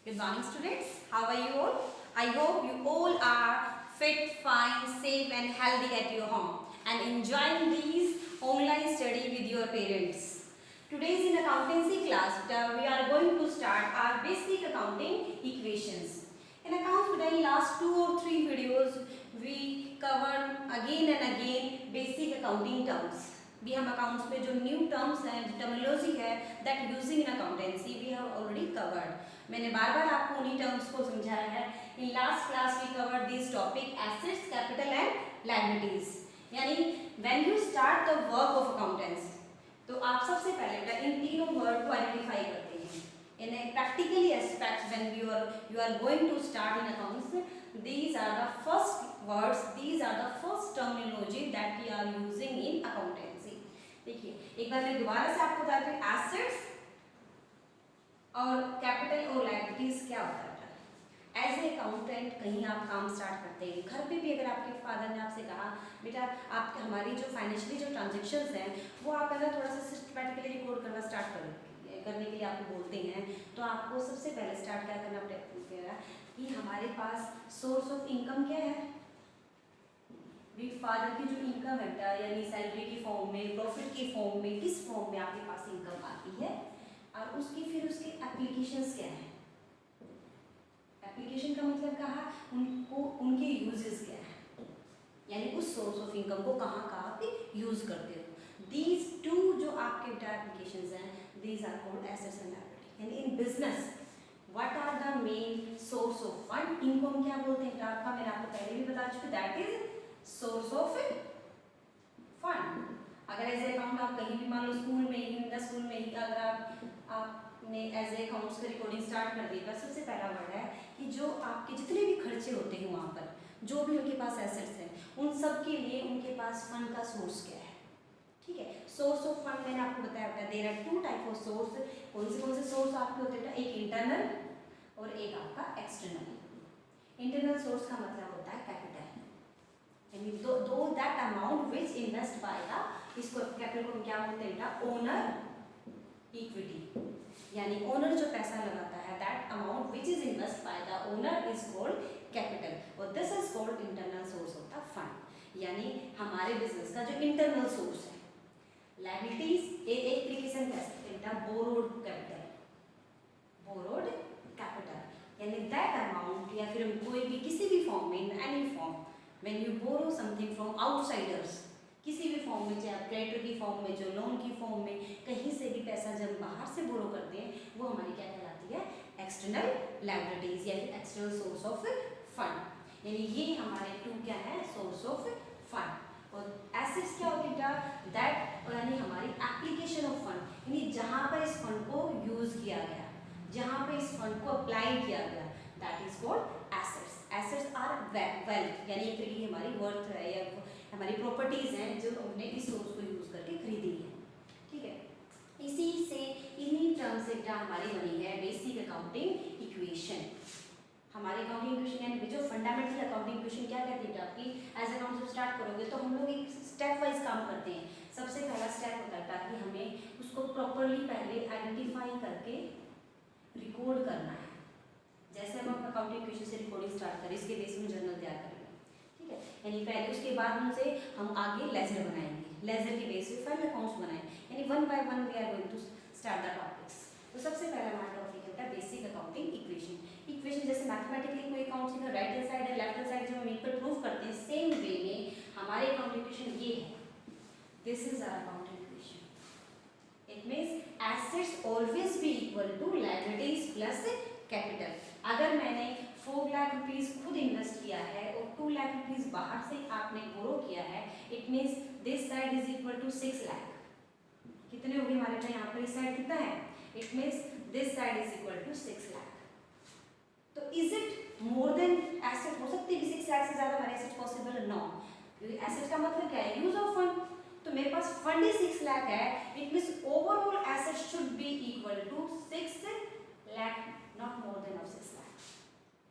Good morning, students. How are you all? I hope you all are fit, fine, safe and healthy at your home and enjoying these online study with your parents. Today is in accountancy class. We are going to start our basic accounting equations. In accounts, in last 2 or 3 videos, we covered again and again basic accounting terms. भी हम accounts में जो new terms हैं, terminology है that using in accountancy we have already covered. मैंने बार बार आपको उन्हीं टर्म्स को समझाया है. In last class we covered this topic assets, capital and liabilities. यानी when you start the work of accountancy तो आप सबसे पहले बेटा इन तीनों वर्ड को आइडेंटिफाई करते हैं. In practically aspects when you are going to start in accounts, these are the first words, these are the first terminology that we are using in accountancy. देखिए एक बार मैं दोबारा से आपको बता दूं एसेट्स और कैपिटल और लायबिलिटीज क्या होता है. एज ए अकाउंटेंट कहीं आप काम स्टार्ट करते हैं, घर पे भी अगर आपके फादर ने आपसे कहा बेटा आप हमारी जो फाइनेंशियली जो ट्रांजेक्शन्स हैं वो आप अगर थोड़ा सा सिस्टमैटिकली रिकॉर्ड करना स्टार्ट करने के लिए आपको बोलते हैं तो आपको सबसे पहले स्टार्ट क्या करना पड़ेगा कि हमारे पास सोर्स ऑफ इनकम क्या है. भी फादर की जो इनकम है यानी सैलरी की फॉर्म में, प्रॉफिट की फॉर्म में, किस फॉर्म में आपके पास इनकम आती है और उसकी फिर उसके एप्लीकेशंस क्या है. एप्लीकेशन का मतलब कहा उनको उनके यूजेस क्या है, यानी उस सोर्स ऑफ इनकम को कहाँ पे यूज करते हो. दीज टू जो आपके एप्लीकेशंस हैं these are called assets and liability. यानी in business what are the main source of fund. इनको हम क्या बोलते हैं आपका मैंने आपको पहले भी बता चुकी that is source of fund. अगर एज ए अकाउंट आप कहीं भी मान लो स्कूल में ही, इन द स्कूल में ही अगर आपने एज ए अकाउंट्स का रिकॉर्डिंग स्टार्ट कर दी तो सबसे पहला वर्ड है कि जो आपके जितने भी खर्चे होते हैं वहाँ पर जो भी उनके पास एसेट्स हैं उन सब के लिए उनके पास फंड का सोर्स क्या है. ठीक है. सोर्स ऑफ फंड मैंने आपको बताया था there are two type of source. कौन से सोर्स आपके होते हैं, एक इंटरनल और एक आपका एक्सटर्नल. इंटरनल सोर्स का मतलब होता है कैपिटल, यानी दो that amount which invest by the, इसको कैपिटल को क्या बोलते हैं ओनर इक्विटी. यानी ओनर जो पैसा लगाता है that amount which is invest by the owner is called capital और this is called internal source of the fund. यानी हमारे बिजनेस का जो इंटरनल सोर्स है. लायबिलिटीज एक एप्लीकेशन कह सकते हैं बोरोड कैपिटल. बोरोड कैपिटल यानी दैट अमाउंट या फिर कोई भी किसी भी फॉर्म में in any form when you borrow something from outsiders, किसी भी फॉर्म में, चाहे आप क्रेडिटर की फॉर्म में, जो लोन की फॉर्म में, कहीं से भी पैसा जब बाहर से बोरो करते हैं वो हमारी क्या कहलाती है एक्सटर्नल लायबिलिटीज या फिर एक्सटर्नल सोर्स ऑफ फंड. यानी ये हमारे टू क्या है सोर्स ऑफ फंड. और एसेट्स क्या होती है दैट यानी हमारी एप्लीकेशन ऑफ फंड, यानी जहाँ पर इस फंड को यूज किया गया, जहाँ पर इस फंड को अप्लाई किया गया that is called assets. Assets are wealth यानी एक तरीके की हमारी वर्थ है या हमारी प्रॉपर्टीज हैं जो हमने इस सोर्स को यूज करके खरीदी है. ठीक है. इसी से इन्हीं टर्म से क्या हमारी बनी है बेसिक अकाउंटिंग इक्वेशन. हमारे अकाउंटिंग इक्वेशन यानी जो फंडामेंटल अकाउंटिंग इक्वेशन क्या कहती है आपकी एज अकाउंट जब स्टार्ट करोगे तो हम लोग एक स्टेप वाइज काम करते हैं. सबसे पहला स्टेप होता है कि हमें उसको प्रॉपरली पहले आइडेंटिफाई करके रिकॉर्ड करना है. जैसे हम अकाउंटिंग इक्वेशन से रिकॉर्डिंग स्टार्ट करें इसके बेस में जर्नल तैयार करेंगे. ठीक है. यानी पहले उसके बाद उनसे हम आगे लेजर बनाएंगे, लेजर के बेस पे फाइनल अकाउंट्स बनाएंगे. यानी one by one we are going to start the topics. तो सबसे पहला हमारा टॉपिक है बेसिक अकाउंटिंग इक्वेशन. इक्वेशन जैसे मैथमेटिकली कोई अकाउंट का राइट हैंड साइड है लेफ्ट हैंड साइड जो हम इक्वल प्रूफ करते हैं सेम वे में हमारे अकाउंटिंग इक्वेशन ये है. This is our accounting equation. It means assets always be equal to liabilities plus capital. अगर मैंने 4 लाख रुपीज खुद इन्वेस्ट किया है और 2 लाख रुपीज बाहर से आपने बोरो किया है it means this side is equal to 6 lakh. कितने हो गए हमारे पास यहाँ पर इस साइड कितना है it means this side is equal to 6 lakh. तो is it more than asset हो सकती है कि 6 लाख से ज्यादा हमारे एसेट पॉसिबल नो. क्योंकि एसेट का मतलब क्या है यूज ऑफ फंड. तो मेरे पास फंड ही 6 लाख है it means overall asset should be equal to 6 lakh not more than of 6 lakh.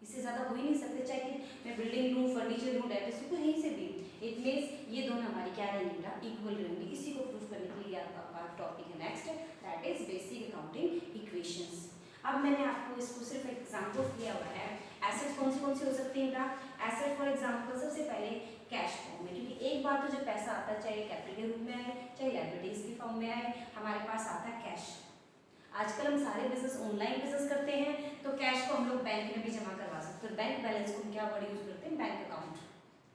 इससे ज्यादा हो ही नहीं सकते. चाहे कि मैं बिल्डिंग लूँ, फर्नीचर लूँ, डेप्रिसिएट तो यहीं से भी इट मींस ये दोनों हमारी क्या रहेंगी इक्वल रहेंगी. इसी को प्रूफ करने के लिए आपका टॉपिक है next that is basic accounting equations. अब अब मैंने आपको इसको सिर्फ एग्जाम्पल दिया हुआ है। एसेट कौन सी हो सकती है बेटा? एसेट फॉर एग्जाम्पल सबसे पहले कैश फॉर्म में, क्योंकि एक बार तो जो पैसा आता है चाहे कैपिटल के रूप में आए चाहे लायबिलिटीज की फॉर्म में आए, हमारे पास आता है कैश। आजकल हम सारे बिजनेस ऑनलाइन बिजनेस करते हैं तो कैश को हम लोग बैंक में भी जमा करवा सकते हैं। बैंक बैलेंस को हम क्या वर्ड यूज करते हैं? Bank account.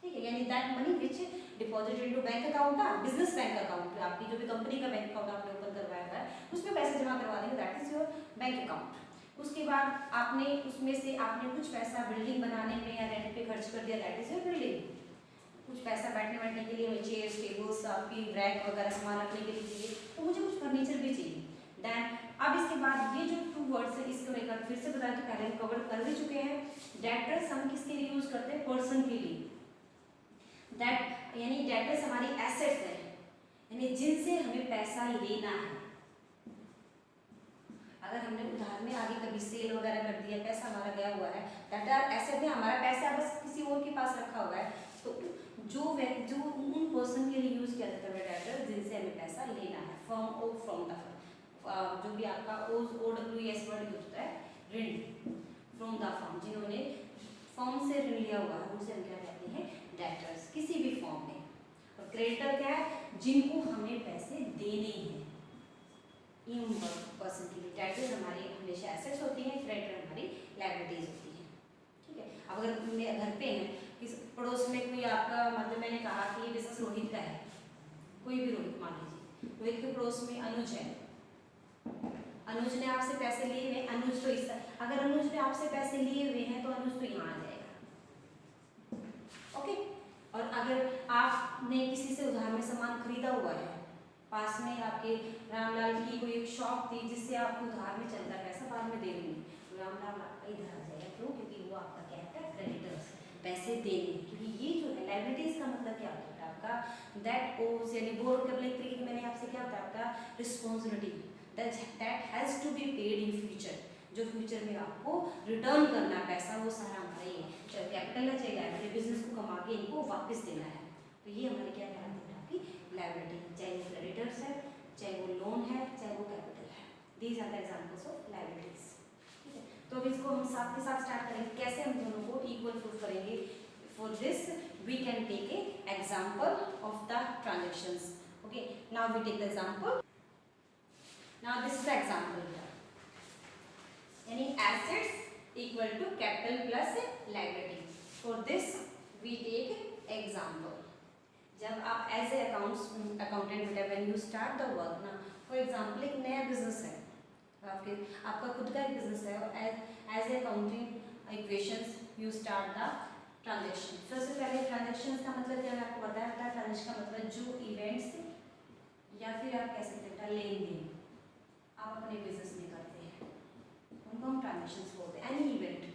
ठीक है, यानी that money which deposited into bank account ना, बिजनेस बैंक अकाउंट, आपकी जो भी कंपनी का बैंक अकाउंट आपने ओपन करवाया है उसमें पैसे जमा करवा देंगे, that is your bank account. उसके बाद आपने उसमें से आपने कुछ पैसा बिल्डिंग बनाने में या रेंट पे खर्च कर दिया, दैट इज योर बिल्डिंग। कुछ पैसा बैठने के लिए, चेयर्स टेबल्स आपकी रैक वगैरह सामान रखने के लिए चाहिए, तो मुझे कुछ फर्नीचर भी चाहिए। देन अब इसके बाद ये जो टू वर्ड्स है इसको लेकर फिर से बताया, तो पहले कवर कर भी चुके हैं। डेटर्स हम किसके लिए यूज करते हैं? पर्सन के लिए। दैट यानी डेटर्स हमारी एसेट्स है, यानी जिनसे हमें पैसा लेना है। अगर हमने उधार में आगे कभी सेल वगैरह कर दिया, पैसा हमारा गया हुआ है, दैट आर एसेट है, हमारा पैसा बस किसी और के पास रखा हुआ है, तो जो उन पर्सन के लिए यूज किया जाता है डेटर जिनसे हमें पैसा लेना है। फ्रॉम ओ फ्रॉम द, जो भी आपका OWS वर्ड यूज होता है, ऋण, फ्रॉम द फर्म, जिन्होंने फर्म से ऋण लिया हुआ है उनसे हम क्या कहते हैं? डेटर्स, किसी भी फॉर्म में। और क्रेडिटर क्या है? जिनको हमें पैसे देने हैं, इन पर्सन के लिए। डेटर्स हमारी हमेशा एसेट्स होती हैं, क्रेडिटर हमारी लायबिलिटीज होती है। ठीक है, अब अगर मेरे घर पे हैं, किस पड़ोस में कोई आपका, मतलब मैंने कहा कि ये बिजनेस रोहित का है, कोई भी रोहित मान लीजिए, रोहित के पड़ोस में अनुज है, अनुज ने आपसे पैसे लिए हुए, अनुज तो इस, अगर अनुज ने आपसे पैसे लिए हुए हैं तो अनुज तो यहाँ आ जाएगा। ओके, और अगर आपने किसी से उधार में सामान खरीदा हुआ है, पास में आपके रामलाल की कोई एक शॉप थी जिससे आपको उधार में चलता है पैसा, बाद में दे देंगे, तो रामलाल आपका इधर आ जाएगा। क्यों? क्योंकि वो आपका क्या है? क्रेडिटर्स, पैसे देने। क्योंकि ये जो है लायबिलिटीज का मतलब क्या होता है आपका? दैट ओव्स, यानी बोर करने के लिए मैंने आपसे क्या होता है आपका? Responsibility that has to be paid in future, जो फ्यूचर में आपको रिटर्न करना है पैसा, वो सारा हमारा ही है। चाहे कैपिटल है चाहे लायबिलिटी, बिजनेस को कमा के इनको वापस देना है, तो ये हमारे क्या कहलाते हैं? आपकी लायबिलिटी, चाहे वो क्रेडिटर्स है, चाहे वो लोन है, चाहे वो कैपिटल है। These are the examples of liabilities. ठीक है, तो अब इसको हम साथ के साथ स्टार्ट करेंगे, कैसे हम दोनों को इक्वल प्रूफ करेंगे। For this we can take a example of the transactions. Okay, now we take the example. Now this is the example here. यानी assets equal to capital plus liability. For this we take example. जब आप as a accountant when you start the work ना, for example एक नया business है, आपका खुद का एक business है, और as a accounting equations you start the transaction. सबसे पहले transactions का मतलब क्या, मैं आपको बताया था। transaction का मतलब जो events या फिर आप कह सकते हैं लेन देन आप अपने बिजनेस में करते हैं, उनको हम ट्रांजेक्शंस बोलते हैं। एनी इवेंट,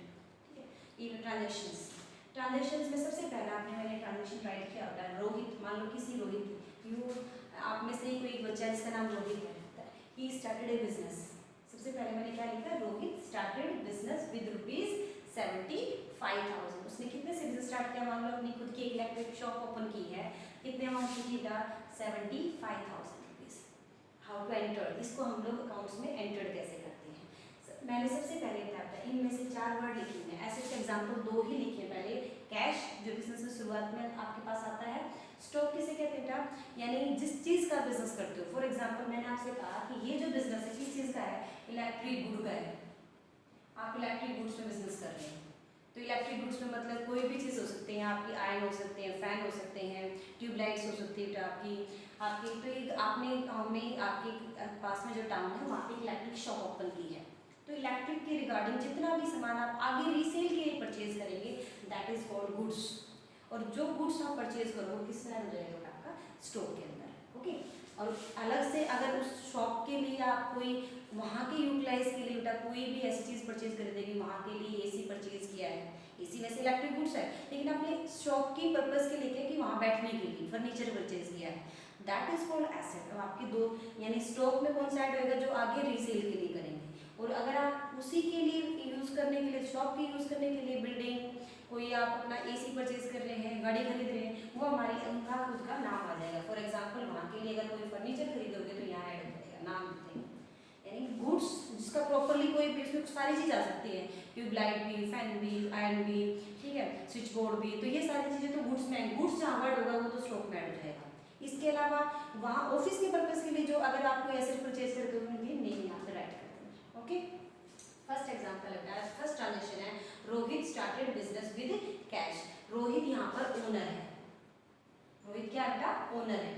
ठीक है, इवेंट ट्रांजेक्शंस में सबसे पहला मैंने ट्रांजेक्शन राइट किया होता है। रोहित, मान लो किसी रोहित, आप में से कोई एक बच्चा जिसका नाम रोहित है, ही स्टार्टेड ए बिजनेस। सबसे पहले मैंने क्या लिखा? Rohit started business with ₹75,000। उसने कितने से बिजनेस स्टार्ट किया? मान लो अपनी खुद की एक इलेक्ट्रिक शॉप ओपन की है, कितने अमाउंट की था? 75,000। हाउ टू एंटर, इसको हम लोग अकाउंट्स में एंटर कैसे करते हैं? मैंने सबसे पहले बताया था, इनमें से 4 वर्ड लिखे हैं, ऐसे एग्जाम्पल 2 ही लिखे। पहले कैश, जो बिजनेस में शुरुआत में आपके पास आता है। स्टॉक किसे कहते हैं बेटा? यानी जिस चीज़ का बिजनेस करते हो। फॉर एग्जाम्पल मैंने आपसे कहा कि ये जो बिजनेस है किस चीज़ का है? इलेक्ट्रिक गुड का है। आप इलेक्ट्रिक गुड्स में बिजनेस कर रहे हैं, तो इलेक्ट्रिक गुड्स में मतलब कोई भी चीज़ हो सकती है, आपकी आयरन हो सकते हैं, फैन हो सकते हैं, ट्यूबलाइट्स हो सकती है आपकी तो एक आपने गाँव में आपके पास में जो टाउन है वहाँ पे इलेक्ट्रिक शॉप ओपन की है, तो इलेक्ट्रिक के रिगार्डिंग जितना भी सामान आप आगे रीसेल के लिए परचेज करेंगे, दैट इज कॉल्ड गुड्स। और जो गुड्स आप परचेज करोगे किस तरह हो जाएगा आपका? स्टोर के अंदर। ओके, और अलग से अगर उस शॉप के लिए आप कोई वहाँ के यूटिलाइज के लिए बेटा कोई भी ऐसी चीज़ परचेज कर देंगे, वहाँ के लिए AC परचेज किया है, AC वैसे इलेक्ट्रिक गुड्स है, लेकिन आपने शॉप की पर्पज़ के लिए कि वहाँ बैठने के लिए फर्नीचर परचेज किया है, दैट इज कॉल्ड एसेट। अब आपके दो, यानी स्टॉक में कौन सा ऐड होएगा? जो आगे रीसेल के लिए करेंगे। और अगर आप उसी के लिए यूज़ करने के लिए, शॉप के यूज़ करने के लिए बिल्डिंग, कोई आप अपना AC परचेज कर रहे हैं, गाड़ी खरीद रहे हैं, वो हमारी उनका खुद का नाम आ जाएगा। फॉर एग्जांपल वहाँ के लिए अगर कोई फर्नीचर खरीदोगे तो यहाँ ऐड हो जाएगा, नाम देंगे। यानी गुड्स जिसका प्रॉपरली कोई भी इसमें सारी चीज़ आ सकती है, ट्यूबलाइट भी, फैन भी, आयरन भी, ठीक है, स्विच बोर्ड भी, तो ये सारी चीज़ें तो गुड्स में, गुड्स जहाँ वर्ड होगा वो तो स्टॉक में ऐड हो जाएगा। इसके अलावा वहाँ ऑफिस के पर्पज़ के लिए जो अगर आप कोई एसेट परचेज करते हो नहीं यहाँ पे राइट करते हैं। ओके, फर्स्ट एग्जांपल है, फर्स्ट ट्रांजेक्शन है Rohit started business with cash. Rohit यहाँ पर ओनर है, रोहित क्या बेटा ओनर है।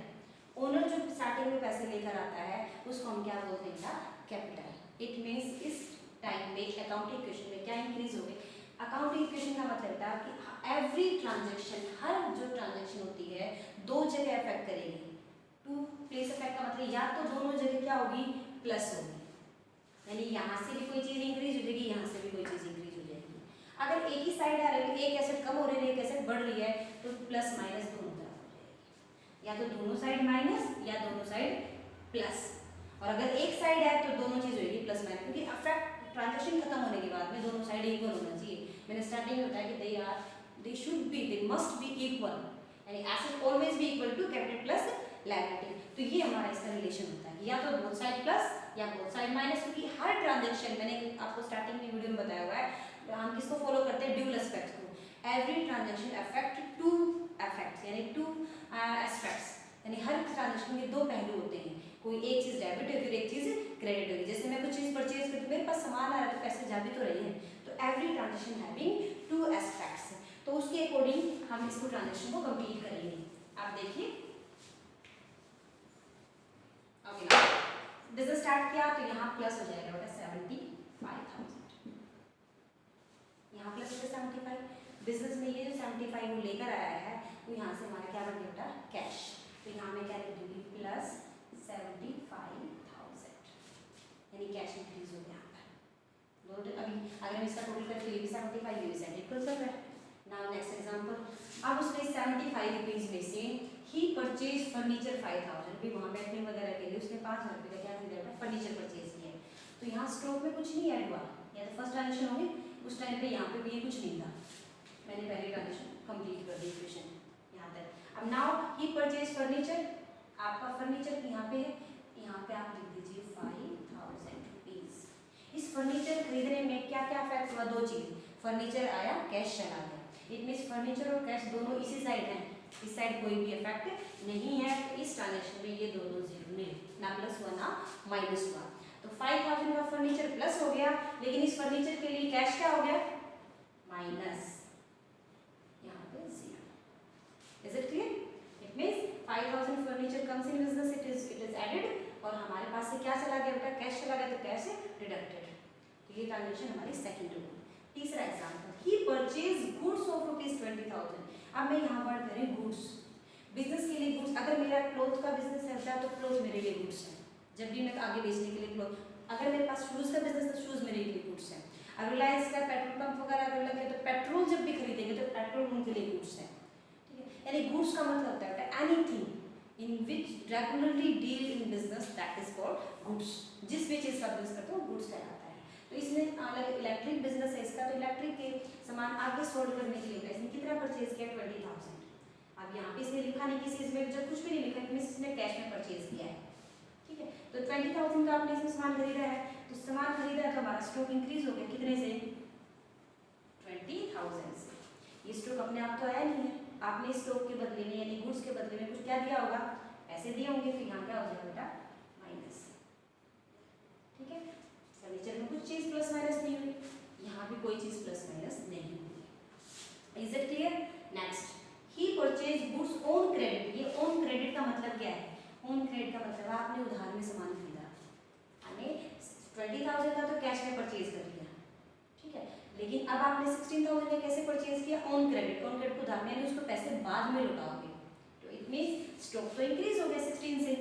ओनर जो स्टार्टिंग में पैसे लेकर आता है उसको हम क्या बोलते हैं, कैपिटल। इट मीन्स इस टाइम में अकाउंटिंग इक्वेशन में क्या इंक्रीज हो गई, अकाउंटिंग इक्वेशन का मतलब था कि एवरी ट्रांजेक्शन, हर जो ट्रांजेक्शन होती है दो जगह अफेक्ट करेगी। टू प्लेस अफेक्ट का मतलब या तो दोनों जगह क्या होगी, प्लस होगी, यानी यहाँ से भी कोई चीज़ इंक्रीज हो जाएगी, यहाँ से भी कोई चीज़ इंक्रीज हो जाएगी। अगर एक ही साइड आ रही है, एक एसेट कम हो रही है, एक एसेट बढ़ रही है, तो प्लस माइनस दोनों तरफ हो जाएगी, या तो दोनों साइड माइनस या दोनों साइड प्लस। और अगर एक साइड है तो दोनों चीज़ होगी प्लस माइनस, क्योंकि अफेक्ट ट्रांजेक्शन खत्म होने के बाद में दोनों साइड इक्वल होना चाहिए। मैंने स्टार्टिंग में बताया कि they should be, they must be equal, यानी asset always be equal to capital plus liability. तो ये हमारा इसका रिलेशन होता है, या तो बोथ साइड प्लस या बोथ साइड माइनस, क्योंकि हर ट्रांजेक्शन, मैंने आपको स्टार्टिंग में वीडियो में बताया हुआ है, हम किसको फॉलो करते हैं, ड्यूल एस्पेक्ट्स को। Every transaction affect two effects, यानी टू एस्पेक्ट्स, यानी हर ट्रांजेक्शन के दो पहलू होते हैं, कोई एक चीज़ डेबिट होगी, एक चीज़ क्रेडिट होगी। जैसे मैं कुछ चीज़ परचेज करती हूँ, मेरे पास सामान आ रहा है तो पैसे जा भी तो रही है, तो every transaction having two aspects, तो उसके अकॉर्डिंग हम इसको ट्रांजेक्शन को कंप्लीट करेंगे। आप देखिए, बिजनेस स्टार्ट किया तो यहाँ प्लस हो जाएगा बेटा 75,000, यहाँ प्लस हो गया 75। बिजनेस में ये जो 75 वो लेकर आया है, तो यहाँ से हमारा क्या बन गया बेटा, कैश। तो यहाँ में क्या लिख दूँगी, प्लस 75,000, यानी कैश इंक्रीज हो गया यहाँ पर। अभी अगर हम इसका टोटल करते ये भी 75, ये भी 70 चल रहा है। नाउ नेक्स्ट एग्जांपल, अब उसने 75 रुपीज़ में से ही परचेज फर्नीचर 5000, भी वहाँ बैठने वगैरह के लिए उसने 5000 रुपये का क्या खरीदा, फर्नीचर परचेज किया। तो यहाँ स्टॉक में कुछ नहीं ऐड हुआ, या तो फर्स्ट ट्रांजेक्शन होगी, उस टाइम पे यहाँ पे भी ये कुछ नहीं था, मैंने पहले ट्रांजेक्शन कंप्लीट कर दी इक्वेशन यहाँ तक। अब नाउ ही परचेज फर्नीचर, आपका फर्नीचर यहाँ पे है, यहाँ पे आप लिख दीजिए 5000 रुपीज़। इस फर्नीचर खरीदने में क्या क्या इफेक्ट हुआ, दो चीज़, फर्नीचर आया, कैश चला गया। इट मीन्स फर्नीचर और कैश दोनों इसी साइड हैं, इस साइड कोई भी इफेक्ट नहीं है, तो इस ट्रांजेक्शन में ये दोनों जीरो नहीं, ना प्लस हुआ ना माइनस हुआ। तो 5000 का फर्नीचर प्लस हो गया, लेकिन इस फर्नीचर के लिए कैश क्या हो गया, माइनस, यहाँ पे zero. Is it clear? It means 5000 furniture comes in business, it is added, और हमारे पास से क्या चला गया बेटा, कैश चला गया, तो कैश डिडक्टेड। तो ये ट्रांजेक्शन हमारी सेकंड हो गई। तीसरा example, he purchase goods of ₹20,000। अब मैं यहाँ वर्ड करें गुड्स, बिजनेस के लिए गुड्स। अगर मेरा क्लोथ का बिजनेस चलता है तो क्लोथ मेरे लिए गुड्स है, जब भी मैं आगे बेचने के लिए क्लोथ। अगर मेरे पास शूज़ का बिजनेस है, शूज़ मेरे लिए गुड्स है। अगर रिलायंस का पेट्रोल पंप वगैरह अगर लगे तो पेट्रोल जब भी खरीदेंगे तो पेट्रोल उनके लिए गुड्स है, ठीक है। यानी गुड्स का मतलब होता है anything in which regularly deal in business, that is called goods. जिस भी चीज़ का बिजनेस करते हो गुड्स कहलाता है। तो इसमें अलग इलेक्ट्रिक बिजनेस है इसका, तो इलेक्ट्रिक के सामान आगे सोल्ड करने के लिए इसने कितना परचेज किया, 20,000। अब यहाँ पे इसने लिखा नहीं, किसी इसमें जब कुछ भी नहीं लिखा, इसने कैश में परचेज किया है, ठीक है। तो 20,000 का आपने इसमें सामान खरीदा है, तो सामान खरीदा है तो हमारा स्टॉक इंक्रीज हो गया, कितने से, 20,000 से। ये स्टॉक अपने आप तो आया नहीं है, आपने स्टॉक के बदले में यानी गुड्स के बदले में कुछ क्या दिया होगा, पैसे दिए होंगे, तो यहाँ क्या हो जाएगा बेटा, माइनस, ठीक है। फर्नीचर में कुछ चीज़ प्लस माइनस नहीं हुई, यहाँ भी कोई चीज़ प्लस माइनस नहीं हुई। Is it clear? Next, he purchase goods on credit. ये ऑन क्रेडिट का मतलब क्या है, ऑन क्रेडिट का मतलब आपने उधार में सामान खरीदा, यानी 20,000 का तो कैश में परचेज कर लिया, ठीक है, लेकिन अब आपने 16,000 का कैसे परचेज किया, ऑन क्रेडिट। ऑन क्रेडिट को उधार में, यानी उसको पैसे बाद में लौटाओगे, तो इट मीन्स स्टॉक तो इंक्रीज हो गया 16 से।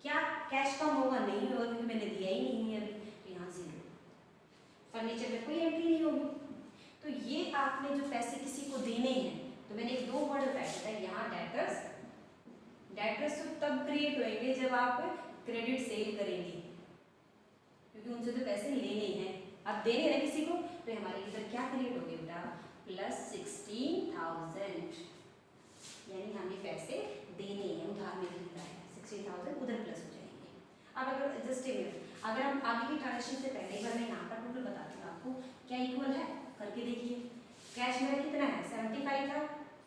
क्या कैश कम होगा, नहीं होगा, क्योंकि मैंने दिया ही नहीं है अभी, तो यहाँ जीरो। फर्नीचर में कोई एंट्री नहीं होगी। तो ये आपने जो पैसे किसी को देने हैं, तो मैंने एक दो वर्ड बताया था यहाँ, डेटर्स। डेटर्स तो तब क्रिएट होंगे जब आप क्रेडिट सेल करेंगे, क्योंकि उनसे तो पैसे लेने हैं, अब देने हैं किसी को, तो हमारे इधर क्या क्रिएट हो गया बेटा, प्लस 16,000, यानी हमें पैसे देने हैं, उधार में खरीदा है, 16,000 उधर प्लस हो जाएंगे। अब अगर जस्ट अगर हम आगे की ट्रांजेक्शन से पहले एक बार मैं यहाँ पर टोटल बताती हूँ आपको क्या इक्वल है, करके देखिए। कैश मेरा कितना है 75 था,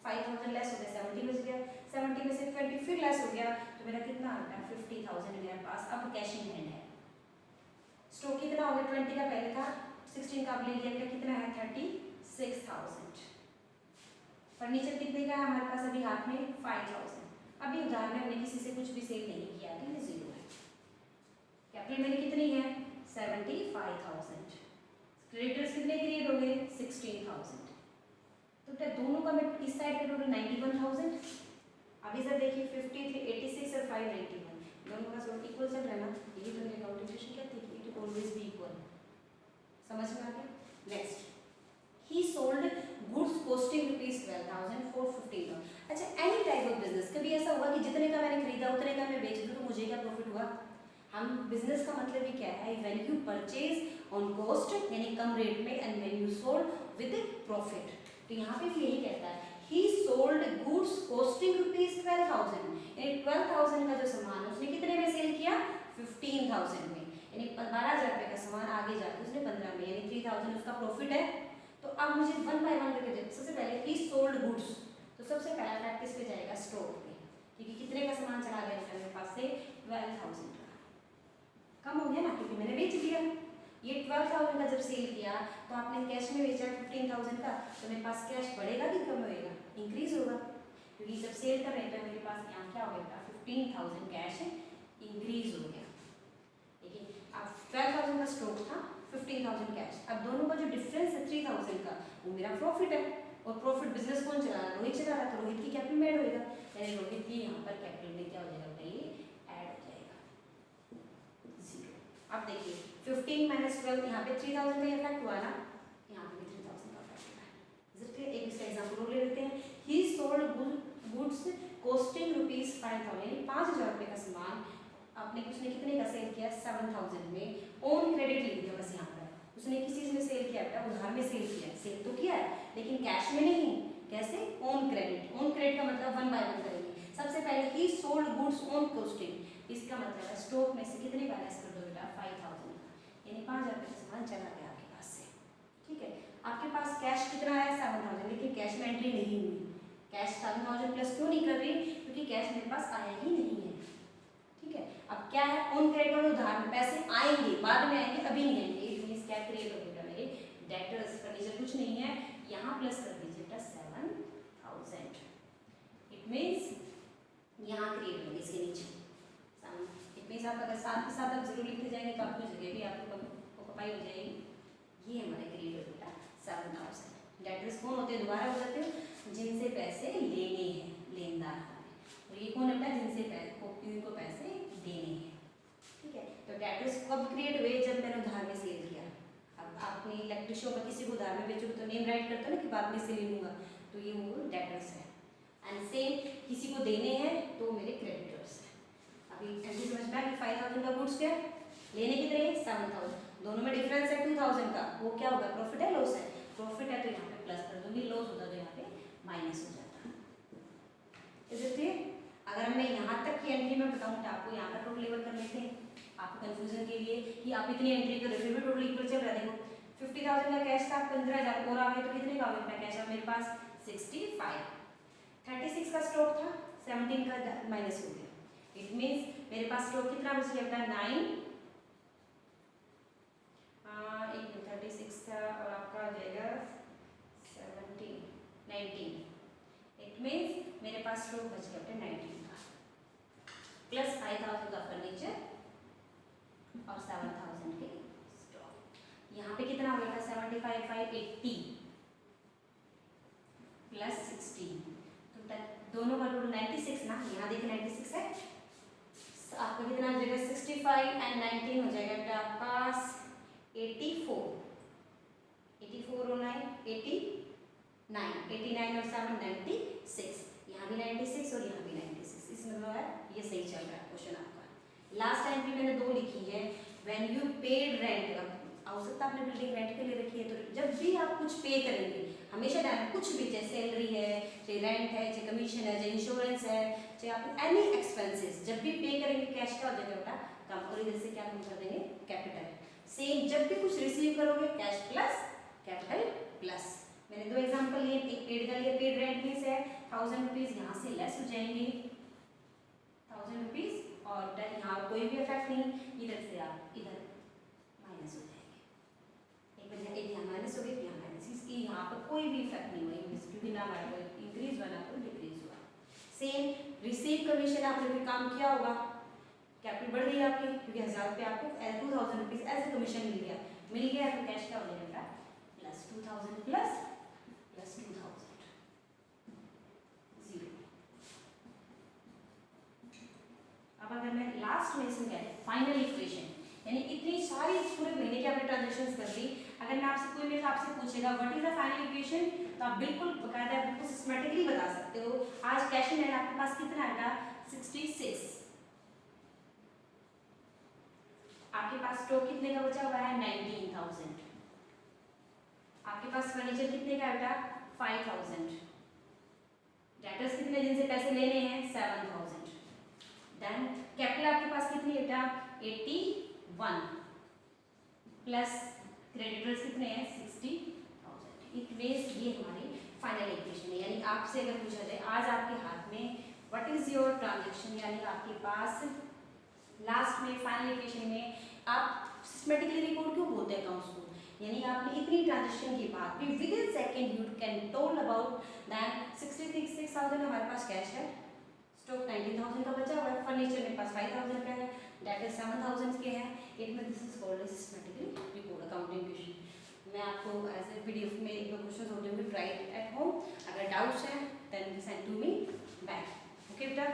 5000 लेस हो गया 70 बच गया, 70 में से 20 फिर लेस हो गया तो मेरा कितना आ गया 50,000 मेरे पास अब कैश इन हैंड है। स्टॉक कितना हो गया 20 का पहले था 16 का अब ले लिया कितना है 36,000। फर्नीचर कितने का है हमारे पास अभी हाथ में 5,000। अभी उधार में हमने किसी से कुछ भी सेल नहीं किया तो ये जीरो है। कैपिटल मेरी कितनी है 75,000। क्रेडिटर्स कितने क्रिएट हो गए 16,000। तो क्या दोनों का मैं इस साइड का टोटल 91,000। अभी सर देखिए 53 86 और 591 दोनों का सॉल्व इक्वल चल रहा है ना, ये तो मेरी अकाउंटिंग कहती है इट ऑलवेज बी इक्वल। समझ में आ गया। Next he sold goods costing ₹12,000 for 15,000। अच्छा एनी टाइप ऑफ बिजनेस कभी ऐसा हुआ कि जितने का मैंने खरीदा उतने का मैं बेच दूं तो मुझे क्या प्रॉफिट हुआ। हम बिजनेस का मतलब ही क्या है when you purchase on cost यानी कम रेट में and when you sold with profit. तो यहाँ पे भी यही कहता है ही सोल्ड गुड्स कॉस्टिंग ₹12,000 यानी 12,000 का जो सामान उसने कितने में सेल किया 15,000 में, यानी 12,000 रुपये का सामान आगे जाके उसने 15 में यानी 3,000 उसका प्रॉफिट है। तो अब मुझे 1 बाय 1 करके देखो। सबसे पहले ही सोल्ड गुड्स तो सबसे पहला फैक्ट किस पे जाएगा स्टॉक पे, क्योंकि कितने का सामान चला गया मेरे पास से 12,000 का, कम हो गया ना क्योंकि मैंने बेच दिया। ये 12,000 का जब सेल किया तो आपने कैश में बेचा 15,000 का तो मेरे पास कैश बढ़ेगा कि कम होएगा इंक्रीज होगा, क्योंकि जब सेल कर रहे थे मेरे पास यहाँ क्या हो गया 15,000 कैश इंक्रीज हो गया। देखिए अब 12,000 का स्टॉक था 15,000 कैश, अब दोनों का जो डिफरेंस है 3,000 का वो मेरा प्रॉफिट है और प्रॉफिट बिजनेस कौन चला रहा रोहित चला रहा तो रोहित की कैपिटल में ऐड होएगा यानी रोहित की यहाँ पर कैपिटल में क्या हो जाएगा ये ऐड हो जाएगा 0। अब देखिए 15 माइनस 12 यहाँ पे 3,000 का इफेक्ट हुआ ना, यहाँ पे भी 3,000 का इफेक्ट हुआ है। जैसे एक इसका एग्जांपल और ले लेते हैं। ही सोल्ड गुड्स कॉस्टिंग ₹5,000 यानी 5,000 रुपये का सामान आपने उसने कितने का सेल किया 7,000 में ऑन क्रेडिट लिख दिया बस यहाँ पर उसने किस चीज़ में सेल किया बेटा उधार में सेल किया, सेल तो किया है लेकिन कैश में नहीं, कैसे ऑन क्रेडिट। ऑन क्रेडिट का मतलब 1 बाय 1 करेंगे। सबसे पहले ही सोल्ड गुड्स ऑन कॉस्टिंग इसका मतलब है स्टॉक में से कितने का लेस कर दो बेटा 5,000 यानी 5,000 रुपये का सामान चला गया आपके पास से। ठीक है आपके पास कैश कितना है 7,000 लेकिन कैश में एंट्री नहीं हुई। कैश 7,000 प्लस क्यों नहीं कर रही क्योंकि कैश मेरे पास आया ही नहीं है। ठीक है अब क्या है ऑन क्रेडिट और उधार में पैसे आएंगे बाद में आएंगे अभी नहीं आएंगे। इट मींस क्या क्रिएट हो गया मेरे डेटर्स फर्नीचर कुछ नहीं है यहाँ प्लस कर दीजिए बेटा 7,000। इट मींस यहाँ क्रिएट होगी इसके नीचे। इट मींस आप अगर साथ के साथ आप जीरो लिखते जाएंगे तो आपको जगह भी आपको ऑक्यूपाई हो जाएगी। ये हमारे क्रिएट हो बेटा 7,000। डेटर्स कौन होते हैं दोबारा हो जाते हो जिनसे पैसे लेने हैं लेनदार और ये कौन होता है जिनसे इनको पैसे देने हैं। ठीक है तो डेटर्स कब क्रिएट हुए जब मैंने उधार में सेल किया। अब आपने इलेक्ट्रिक शॉप पर किसी को उधार में बेचोगे तो नेम राइट करते हो ना कि बाद में से ले लूँगा तो ये वो डेटर्स है एंड सेम किसी को देने हैं तो मेरे क्रेडिटर्स है। अभी ऐसे समझ में आया कि 5,000 का गुड्स क्या लेने कितने 7,000 दोनों में डिफरेंस है 2,000 का वो क्या होगा प्रॉफिट है लॉस है। प्रॉफिट है तो यहाँ पे प्लस कर दूँगी लॉस होता तो यहाँ पे माइनस हो जाता। Is it clear. अगर मैं यहाँ तक की एंट्री में बताऊँ तो आपको यहाँ का टोटल लेवल कर लेते हैं आपको कंफ्यूजन के लिए कि आप इतनी एंट्री कर रहे हो टोटल इक्वल चल रहा है। देखो 50,000 का कैश था 15,000 और आ गया तो कितने का हो गया कैश है मेरे पास 65। 36 का स्टॉक था 17 का माइनस हो गया। इट मीन्स मेरे पास स्टॉक कितना बच गया अपना 9 36 का और आपका हो जाएगा 17 19। इट मीन्स मेरे पास स्टॉक बच गया अपने 19 का प्लस 5,000 का फर्नीचर और 7,000 के स्टॉक। यहाँ पे कितना हो गया था 75 5 80 प्लस 16 तो दोनों का टोटल 96 ना। यहाँ देखिए 96 है आपका कितना हो जाएगा 65 एंड 19 हो जाएगा आपके पास 84 और 9 89 और 7 96। यहाँ भी 96 और यहाँ भी 96 इसमें जो है ये सही चल रहा है क्वेश्चन आपका। लास्ट टाइम भी मैंने 2 लिखी है व्हेन यू पेड रेंट। आवश्यकता आपने बिल्डिंग रेंट के लिए रखी है तो जब भी आप कुछ पे करेंगे हमेशा ध्यान कुछ भी चाहे सैलरी है चाहे रेंट है चाहे कमीशन है चाहे इंश्योरेंस है चाहे आप एनी एक्सपेंसेस जब भी पे करेंगे कैश का हो जाएगा बेटा कम, और इधर से क्या कम कर देंगे, कैपिटल। सेम जब भी कुछ रिसीव करोगे कैश प्लस कैपिटल प्लस। मैंने दो एग्जांपल लिए, एक पेड का लिया, पेड रेंट फीस है 1000 रुपीज, यहाँ से लेस हो जाएंगे 1000 रुपीज, और यहाँ कोई भी इफेक्ट नहीं, इधर से आप इधर माइनस हो जाएंगे, एक यहाँ माइनस हो गया, यहाँ माइनस, इसकी यहाँ पर कोई भी इफेक्ट नहीं हुआ, क्योंकि ना हमारा कोई इंक्रीज हुआ ना कोई डिक्रीज हुआ। सेम रिसीव कमीशन आपने भी काम किया होगा, कैपिटल बढ़ गई आपकी, क्योंकि 1000 रुपये आपको 2000 रुपीज एज ए कमीशन मिल गया तो कैश क्या हो जाएगा प्लस 2000 प्लस 2000 0। अब अगर मैं लास्ट में इसमें कह फाइनल इक्वेशन, यानी इतनी सारी पूरे महीने की आपने ट्रांजेक्शंस कर ली, अगर मैं आपसे कोई मेरे आपसे पूछेगा what is the final equation, तो आप बिल्कुल बकायदा बिल्कुल सिस्टमैटिकली बता सकते हो। आज कैश इन हैंड आपके पास कितना आएगा 66, आपके पास स्टॉक कितने का बचा हुआ है 19,000, आपके पास फर्नीचर कितने का आएगा 5,000, डेटर्स कितने दिन से पैसे लेने हैं 7,000, देन कैपिटल आपके पास कितनी बेटा 81 प्लस क्रेडिटर्स कितने हैं 60,000। इट मींस ये हमारी फाइनल इक्वेशन है। यानी आपसे अगर पूछा जाए आज आपके हाथ में व्हाट इज योर ट्रांजैक्शन, यानी आपके पास लास्ट में फाइनल इक्वेशन में आप सिस्टमैटिकली रिकॉर्ड क्यों बोलते हैं अकाउंट्स को, यानी आपने इतनी ट्रांजैक्शन के बाद भी with in second you can toll about that 66,000 हमारे पास कैश है, स्टॉक 19,000 का बचा हुआ है, फर्नीचर मेरे पास 5,000 का है, डेट 7,000 के हैं, इट में this is called systematically record accounting question. मैं आपको एज ए पीडीएफ में एक दो क्वेश्चन होते हुए ट्राई एट होम, अगर डाउट्स हैं then send to me back, okay बेटा।